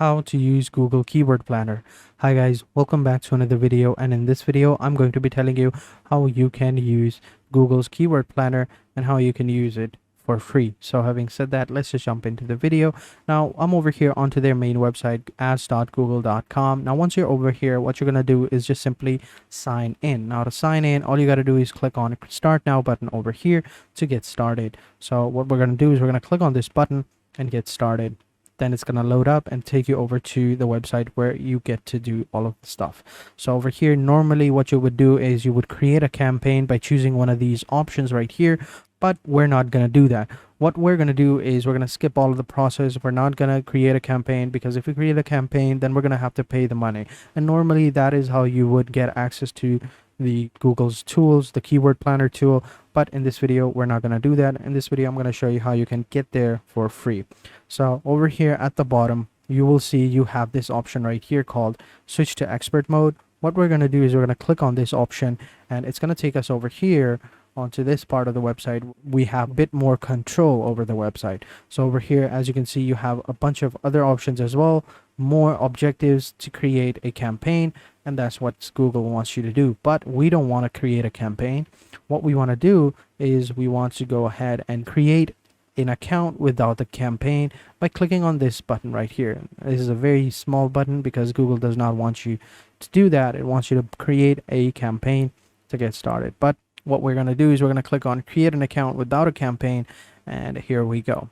how to use Google Keyword Planner. Hi guys, welcome back to another video, and in this video I'm going to be telling you how you can use Google's Keyword Planner and how you can use it for free. So having said that, let's just jump into the video. Now I'm over here onto their main website, ads.google.com. Now once you're over here, what you're going to do is just simply sign in. Now to sign in, all you got to do is click on start now button over here to get started. So what we're going to do is we're going to click on this button and get started. Then it's going to load up and take you over to the website where you get to do all of the stuff. So over here, normally what you would do is you would create a campaign by choosing one of these options right here, but we're not going to do that. What we're going to do is we're going to skip all of the process. We're not going to create a campaign, because if we create a campaign, then we're going to have to pay the money. And normally that is how you would get access to the Google's tools, the Keyword Planner tool. But in this video, we're not going to do that. In this video, I'm going to show you how you can get there for free. So over here at the bottom, you will see you have this option right here called switch to expert mode. What we're going to do is we're going to click on this option, and it's going to take us over here onto this part of the website. We have a bit more control over the website. So over here, as you can see, you have a bunch of other options as well, more objectives to create a campaign, and that's what Google wants you to do. But we don't want to create a campaign. What we want to do is we want to go ahead and create an account without the campaign by clicking on this button right here. This is a very small button because Google does not want you to do that. It wants you to create a campaign to get started. But what we're going to do is we're going to click on create an account without a campaign, and here we go.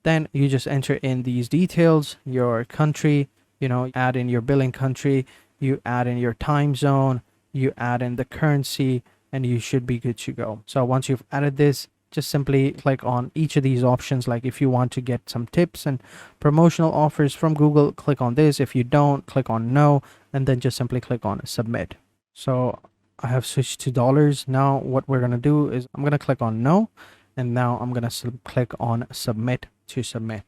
Then you just enter in these details, your country, add in your billing country, you add in your time zone, you add in the currency, and you should be good to go. So once you've added this, just simply click on each of these options. Like if you want to get some tips and promotional offers from Google, click on this. If you don't, click on no, and then just simply click on submit. So I have switched to dollars. Now what we're going to do is I'm going to click on no, and now I'm going to click on submit to submit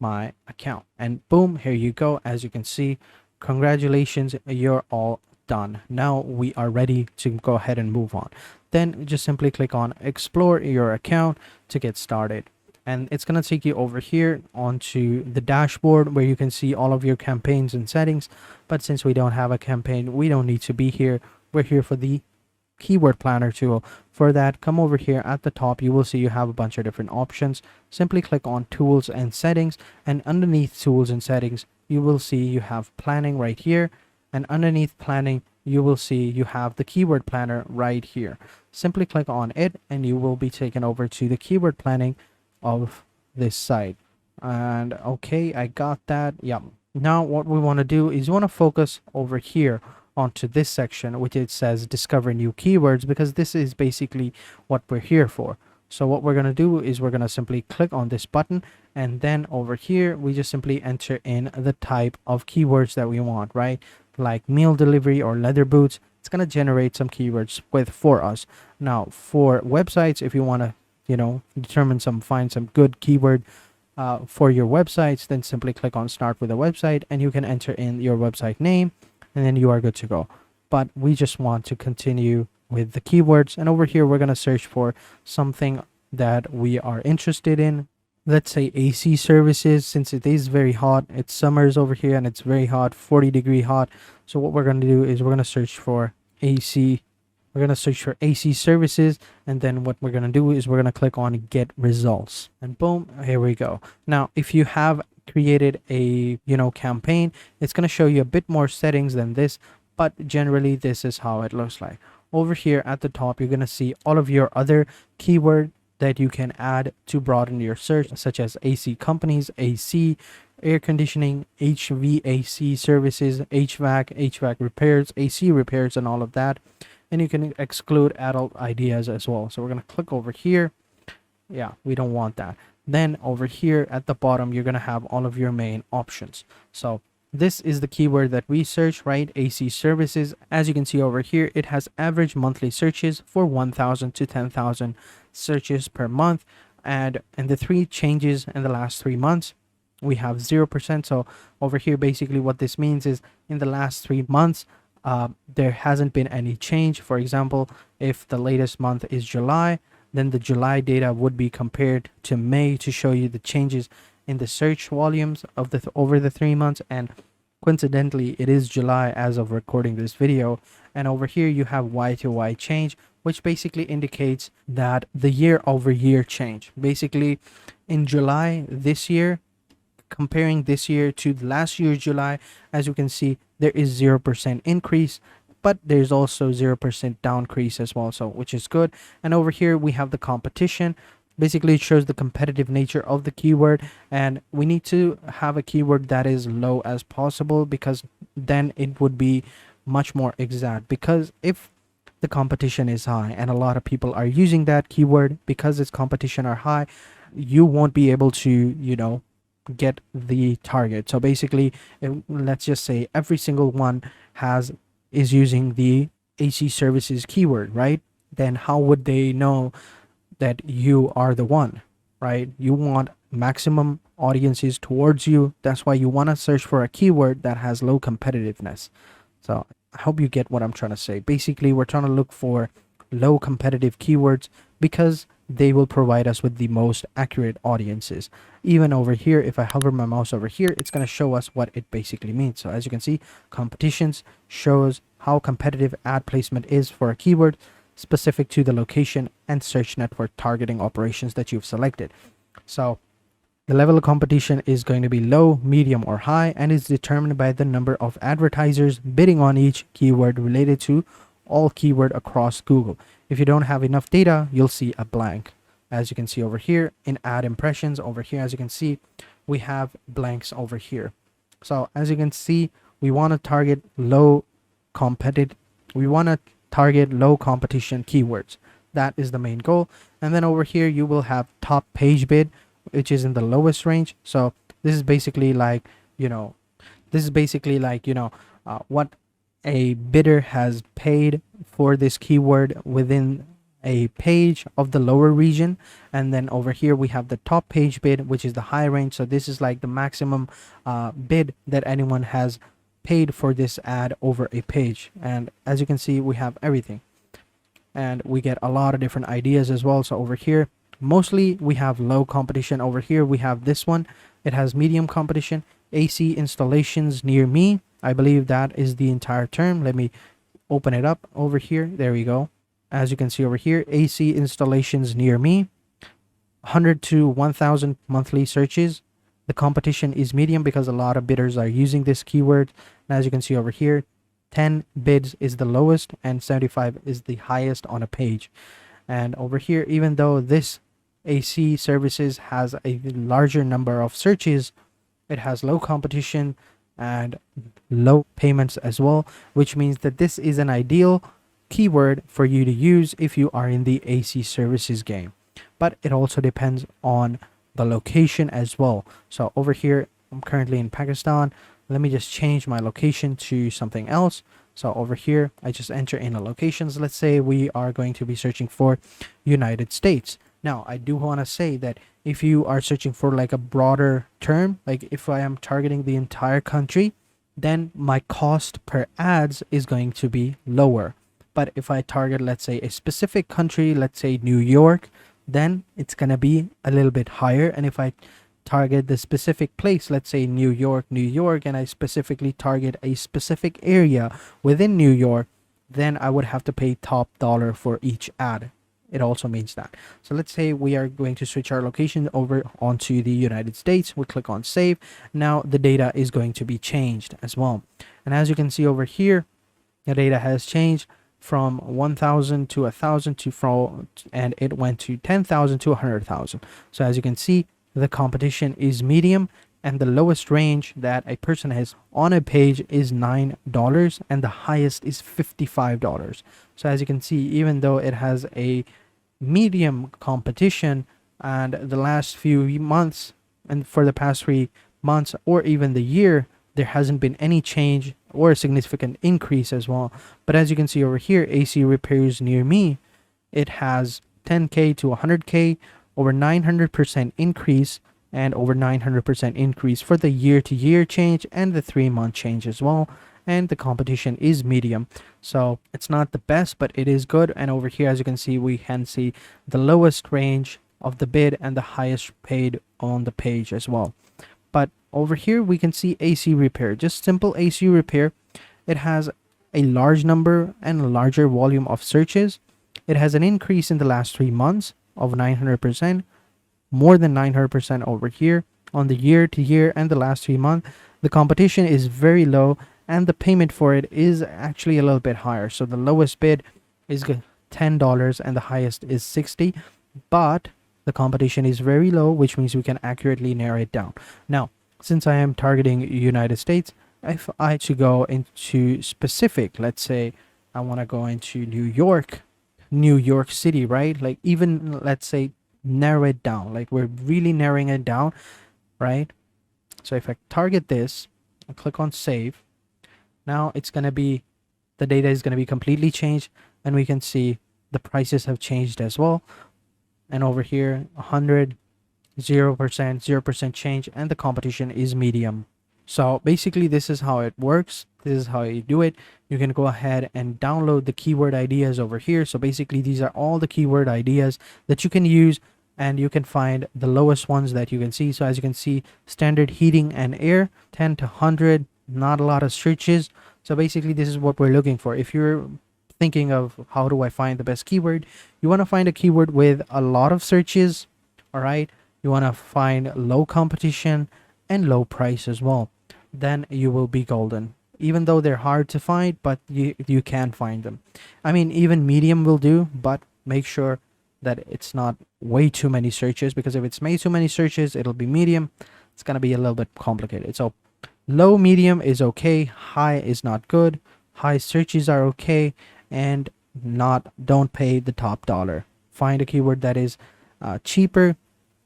my account, and boom, here you go. As you can see, congratulations, you're all done. Now we are ready to go ahead and move on. Then just simply click on explore your account to get started, and it's going to take you over here onto the dashboard where you can see all of your campaigns and settings. But since we don't have a campaign, we don't need to be here. We're here for the Keyword Planner tool. For that, come over here at the top. You will see you have a bunch of different options. Simply click on tools and settings, and underneath tools and settings, you will see you have planning right here, and underneath planning, you will see you have the Keyword Planner right here. Simply click on it, and you will be taken over to the keyword planning of this site. And okay, I got that. Yep. Now what we want to do is you want to focus over here onto this section, which it says discover new keywords, because this is basically what we're here for. So what we're going to do is we're going to simply click on this button, and then over here we just simply enter in the type of keywords that we want, right? Like meal delivery or leather boots. It's going to generate some keywords for us. Now for websites, if you want to find some good keyword for your websites, then simply click on start with a website, and you can enter in your website name, and then you are good to go. But we just want to continue with the keywords, and over here we're going to search for something that we are interested in. Let's say AC services, since it is very hot. It's summers over here and it's very hot, 40-degree hot. So what we're going to do is we're going to search for AC. We're going to search for AC services, and then what we're going to do is we're going to click on get results, and boom, here we go. Now if you have created a campaign, it's going to show you a bit more settings than this, but generally this is how it looks like. Over here at the top, you're going to see all of your other keyword that you can add to broaden your search, such as AC companies, AC, air conditioning, HVAC services, HVAC repairs, AC repairs, and all of that. And you can exclude adult ideas as well. So we're going to click over here. Yeah, we don't want that. Then over here at the bottom, you're going to have all of your main options. So this is the keyword that we search, right? AC services. As you can see over here, it has average monthly searches for 1,000 to 10,000 searches per month. And the three changes in the last 3 months, we have 0%. So over here, basically what this means is in the last 3 months, there hasn't been any change. For example, if the latest month is July, then the July data would be compared to May to show you the changes in the search volumes of the over the 3 months. And coincidentally, it is July as of recording this video. And over here you have Y to Y change, which basically indicates that the year over year change. Basically, in July this year, comparing this year to last year's July, as you can see, there is 0% increase, but there's also 0% downcrease as well, so which is good. And over here we have the competition. Basically, it shows the competitive nature of the keyword, and we need to have a keyword that is low as possible, because then it would be much more exact. Because if the competition is high and a lot of people are using that keyword, because its competition are high, you won't be able to, get the target. So basically, let's just say every single one is using the AC services keyword, right? Then how would they know that you are the one, right? You want maximum audiences towards you. That's why you want to search for a keyword that has low competitiveness. So I hope you get what I'm trying to say. Basically, we're trying to look for low competitive keywords because they will provide us with the most accurate audiences. Even over here, if I hover my mouse over here, it's going to show us what it basically means. So as you can see, competitions shows how competitive ad placement is for a keyword specific to the location and search network targeting operations that you've selected. So the level of competition is going to be low, medium, or high, and is determined by the number of advertisers bidding on each keyword related to all keyword across Google. If you don't have enough data, you'll see a blank. As you can see over here in ad impressions, over here, as you can see, we have blanks over here. So as you can see, we want to target low competition keywords. That is the main goal. And then over here, you will have top page bid, which is in the lowest range. So this is basically like, what a bidder has paid for this keyword within a page of the lower region. And then over here we have the top page bid, which is the high range. So this is like the maximum bid that anyone has paid for this ad over a page. And as you can see, we have everything, and we get a lot of different ideas as well. So over here, mostly we have low competition. Over here we have this one, it has medium competition. AC installations near me, I believe that is the entire term. Let me open it up over here. There we go. As you can see over here, AC installations near me, 100 to 1000 monthly searches. The competition is medium because a lot of bidders are using this keyword. And as you can see over here, 10 bids is the lowest and 75 is the highest on a page. And over here, even though this AC services has a larger number of searches, it has low competition and low payments as well, which means that this is an ideal keyword for you to use if you are in the AC services game. But it also depends on the location as well. So over here, I'm currently in Pakistan. Let me just change my location to something else. So over here, I just enter in the locations. Let's say we are going to be searching for United States. Now, I do want to say that if you are searching for like a broader term, like if I am targeting the entire country, then my cost per ads is going to be lower. But if I target, let's say, a specific country, let's say New York, then it's going to be a little bit higher. And if I target the specific place, let's say New York, and I specifically target a specific area within New York, then I would have to pay top dollar for each ad. It also means that. So let's say we are going to switch our location over onto the United States. We click on save. Now the data is going to be changed as well. And as you can see over here, the data has changed from 1,000 to 1,000 and it went to 10,000 to 100,000. So as you can see, the competition is medium, and the lowest range that a person has on a page is $9 and the highest is $55. So as you can see, even though it has a medium competition, and the last few months and for the past 3 months or even the year, there hasn't been any change or a significant increase as well. But as you can see over here, AC repairs near me, it has 10K to 100K, over 900% increase, and over 900% increase for the year-to-year change and the 3-month change as well. And the competition is medium, so it's not the best, but it is good. And over here, as you can see, we can see the lowest range of the bid and the highest paid on the page as well. But over here we can see AC repair, just simple AC repair. It has a large number and a larger volume of searches. It has an increase in the last 3 months of 900%, more than 900% over here on the year to year and the last 3 months. The competition is very low and the payment for it is actually a little bit higher. So the lowest bid is $10 and the highest is 60, but the competition is very low, which means we can accurately narrow it down. Now, since I am targeting United States, if I to go into specific, let's say I want to go into New York City, right? Like even let's say narrow it down, like we're really narrowing it down, right? So if I target this, I click on save. Now it's going to be, the data is going to be completely changed, and we can see the prices have changed as well. And over here 100, 0%, 0% change, and the competition is medium. So basically this is how it works. This is how you do it. You can go ahead and download the keyword ideas over here. So basically these are all the keyword ideas that you can use, and you can find the lowest ones that you can see. So as you can see, standard heating and air, 10 to 100, not a lot of searches. So basically this is what we're looking for. If you're thinking of how do I find the best keyword, you want to find a keyword with a lot of searches. All right, you want to find low competition and low price as well. Then you will be golden. Even though they're hard to find, but you can find them. I mean, even medium will do, but make sure that it's not way too many searches, because if it's way too many searches, it'll be medium. It's gonna be a little bit complicated. So low, medium is okay, high is not good, high searches are okay, and don't pay the top dollar. Find a keyword that is cheaper,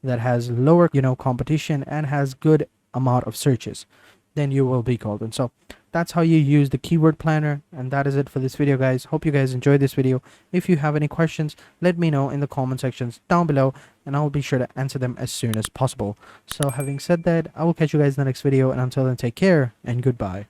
that has lower competition, and has good amount of searches. Then you will be golden. So that's how you use the keyword planner, and that is it for this video, guys. Hope you guys enjoyed this video. If you have any questions, let me know in the comment sections down below, and I'll be sure to answer them as soon as possible. So having said that, I will catch you guys in the next video, and until then, take care and goodbye.